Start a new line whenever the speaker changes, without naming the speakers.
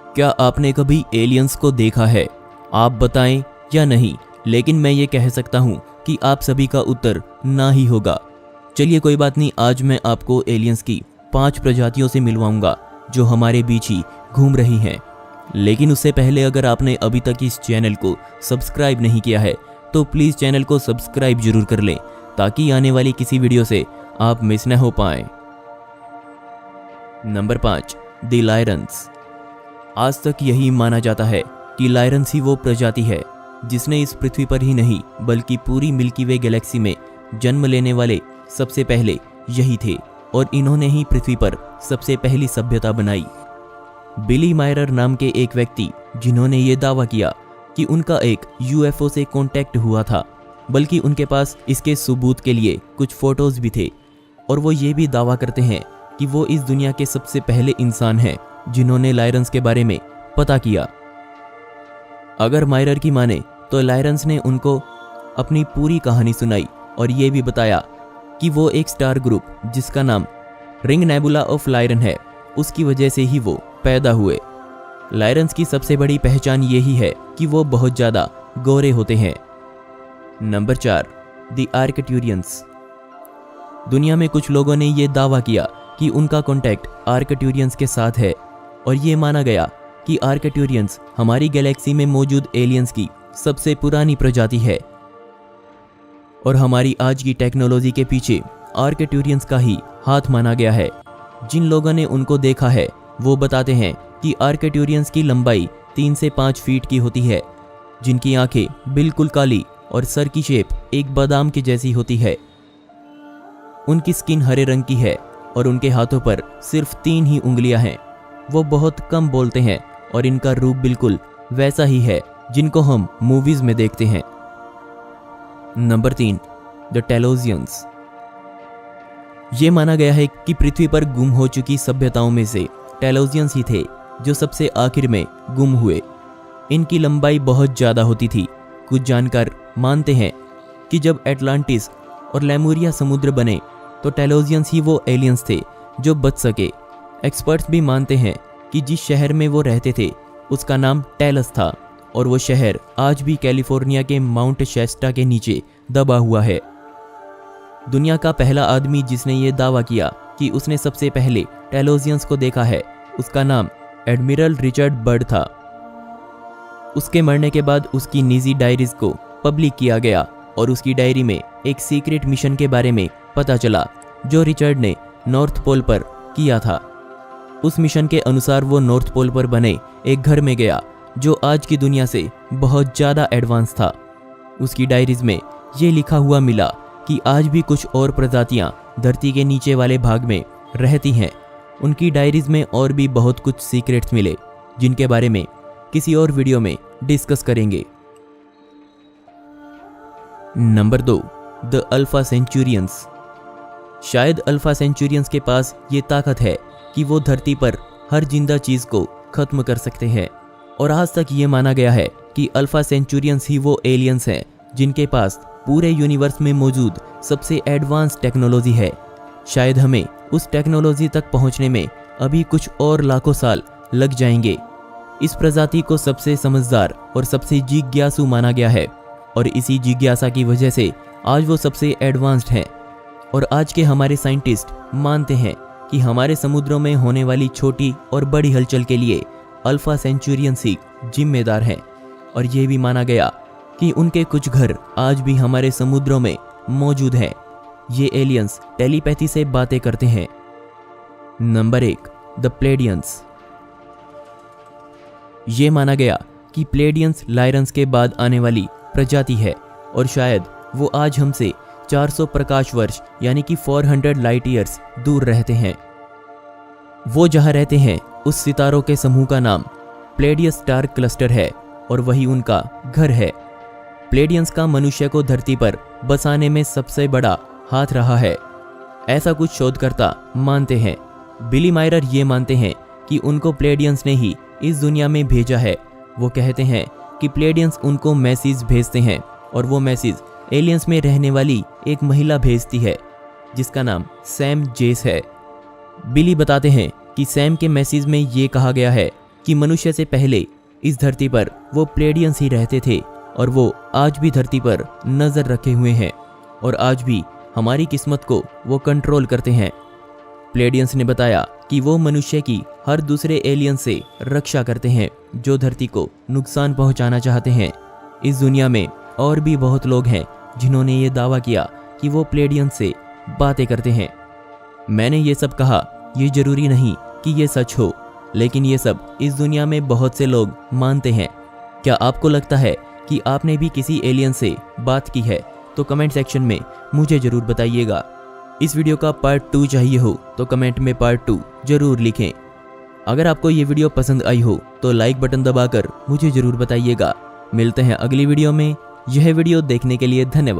क्या आपने कभी एलियंस को देखा है? आप बताएं या नहीं, लेकिन मैं ये कह सकता हूँ कि आप सभी का उत्तर ना ही होगा। चलिए कोई बात नहीं, आज मैं आपको एलियंस की 5 प्रजातियों से मिलवाऊंगा जो हमारे बीच ही घूम रही हैं। लेकिन उससे पहले अगर आपने अभी तक इस चैनल को सब्सक्राइब नहीं किया है तो प्लीज़ चैनल को सब्सक्राइब जरूर कर लें ताकि आने वाली किसी वीडियो से आप मिस न हो पाएं। Number 5, the Lyrans. आज तक यही माना जाता है कि लायरन्स ही वो प्रजाति है जिसने इस पृथ्वी पर ही नहीं बल्कि पूरी मिल्की वे गैलेक्सी में जन्म लेने वाले सबसे पहले यही थे और इन्होंने ही पृथ्वी पर सबसे पहली सभ्यता बनाई। बिली मायरर नाम के एक व्यक्ति जिन्होंने ये दावा किया कि उनका एक यूएफओ से कांटेक्ट हुआ था, बल्कि उनके पास इसके सबूत के लिए कुछ फोटोज भी थे और वो ये भी दावा करते हैं कि वो इस दुनिया के सबसे पहले इंसान हैं जिन्होंने लायरन्स के बारे में पता किया। अगर मायरर की माने तो लायरन्स ने उनको अपनी पूरी कहानी सुनाई और ये भी बताया कि वो एक स्टार ग्रुप जिसका नाम रिंग नेबुला ऑफ लायरन है, उसकी वजह से ही वो पैदा हुए। लायरन्स की सबसे बड़ी पहचान यही है कि वो बहुत ज़्यादा गोरे होते हैं। Number 4, the Arcturians. दुनिया में कुछ लोगों ने ये दावा किया कि उनका कॉन्टैक्ट आर्कटूरियंस के साथ है और ये माना गया कि आर्कटूरियंस हमारी गैलेक्सी में मौजूद एलियंस की सबसे पुरानी प्रजाति है और हमारी आज की टेक्नोलॉजी के पीछे आर्कटूरियंस का ही हाथ माना गया है। जिन लोगों ने उनको देखा है वो बताते हैं कि आर्कटूरियंस की लंबाई 3 से 5 फीट की होती है, जिनकी आंखें बिल्कुल काली और सर की शेप एक बादाम की जैसी होती है। उनकी स्किन हरे रंग की है और उनके हाथों पर सिर्फ 3 ही उंगलियां हैं। वो बहुत कम बोलते हैं और इनका रूप बिल्कुल वैसा ही है जिनको हम मूवीज में देखते हैं। Number 3, the Telosians. ये माना गया है कि पृथ्वी पर गुम हो चुकी सभ्यताओं में से टेलोजियंस ही थे जो सबसे आखिर में गुम हुए। इनकी लंबाई बहुत ज़्यादा होती थी। कुछ जानकार मानते हैं कि जब एटलांटिस और लेमुरिया समुद्र बने तो टेलोजियंस ही वो एलियंस थे जो बच सके। एक्सपर्ट्स भी मानते हैं कि जिस शहर में वो रहते थे उसका नाम टेलस था और वो शहर आज भी कैलिफोर्निया के माउंट शेस्टा के नीचे दबा हुआ है। दुनिया का पहला आदमी जिसने ये दावा किया कि उसने सबसे पहले टेलोजियंस को देखा है, उसका नाम एडमिरल रिचर्ड बर्ड था। उसके मरने के बाद उसकी निजी डायरीज को पब्लिक किया गया और उसकी डायरी में एक सीक्रेट मिशन के बारे में पता चला जो रिचर्ड ने नॉर्थ पोल पर किया था। उस मिशन के अनुसार वो नॉर्थ पोल पर बने एक घर में गया जो आज की दुनिया से बहुत ज़्यादा एडवांस था। उसकी डायरीज में ये लिखा हुआ मिला कि आज भी कुछ और प्रजातियां धरती के नीचे वाले भाग में रहती हैं। उनकी डायरीज में और भी बहुत कुछ सीक्रेट्स मिले जिनके बारे में किसी और वीडियो में डिस्कस करेंगे। Number 2, the Alpha Centaurians. शायद अल्फा सेंचुरियंस के पास ये ताकत है कि वो धरती पर हर जिंदा चीज को खत्म कर सकते हैं और आज तक ये माना गया है कि अल्फा सेंचुरियंस ही वो एलियंस हैं जिनके पास पूरे यूनिवर्स में मौजूद सबसे एडवांस टेक्नोलॉजी है। शायद हमें उस टेक्नोलॉजी तक पहुंचने में अभी कुछ और लाखों साल लग जाएंगे। इस प्रजाति को सबसे समझदार और सबसे जिज्ञासु माना गया है और इसी जिज्ञासा की वजह से आज वो सबसे एडवांस्ड हैं और आज के हमारे साइंटिस्ट मानते हैं कि हमारे समुद्रों में होने वाली छोटी और बड़ी हलचल के लिए अल्फा सेंचुरियंस ही जिम्मेदार हैं और ये भी माना गया कि उनके कुछ घर आज भी हमारे समुद्रों में मौजूद हैं। ये एलियंस टेलीपैथी से बातें करते हैं। Number 1, the Pleiadians. ये माना गया कि प्लेडियंस लायरन्स के बाद आने वाली प्रजाति है और शायद वो आज हमसे 400 प्रकाश वर्ष यानी कि 400 लाइट ईयर्स दूर रहते हैं। वो जहाँ रहते हैं उस सितारों के समूह का नाम प्लेडियस स्टार क्लस्टर है और वही उनका घर है। प्लेडियंस का मनुष्य को धरती पर बसाने में सबसे बड़ा हाथ रहा है, ऐसा कुछ शोधकर्ता मानते हैं। बिली मायरर ये मानते हैं कि उनको प्लेडियंस ने ही इस दुनिया में भेजा है। वो कहते हैं कि प्लेडियंस उनको मैसेज भेजते हैं और वो मैसेज एलियंस में रहने वाली एक महिला भेजती है जिसका नाम सैम जेस है। बिली बताते हैं कि सैम के मैसेज में ये कहा गया है कि मनुष्य से पहले इस धरती पर वो प्लेडियंस ही रहते थे और वो आज भी धरती पर नजर रखे हुए हैं और आज भी हमारी किस्मत को वो कंट्रोल करते हैं। प्लेडियंस ने बताया कि वो मनुष्य की हर दूसरे एलियन से रक्षा करते हैं जो धरती को नुकसान पहुंचाना चाहते हैं। इस दुनिया में और भी बहुत लोग हैं जिन्होंने ये दावा किया कि वो प्लेडियंस से बातें करते हैं। मैंने ये सब कहा, ये जरूरी नहीं कि ये सच हो, लेकिन ये सब इस दुनिया में बहुत से लोग मानते हैं। क्या आपको लगता है कि आपने भी किसी एलियन से बात की है? तो कमेंट सेक्शन में मुझे जरूर बताइएगा। इस वीडियो का पार्ट 2 चाहिए हो तो कमेंट में पार्ट 2 जरूर लिखें। अगर आपको ये वीडियो पसंद आई हो तो लाइक बटन दबाकर मुझे जरूर बताइएगा। मिलते हैं अगली वीडियो में। यह वीडियो देखने के लिए धन्यवाद।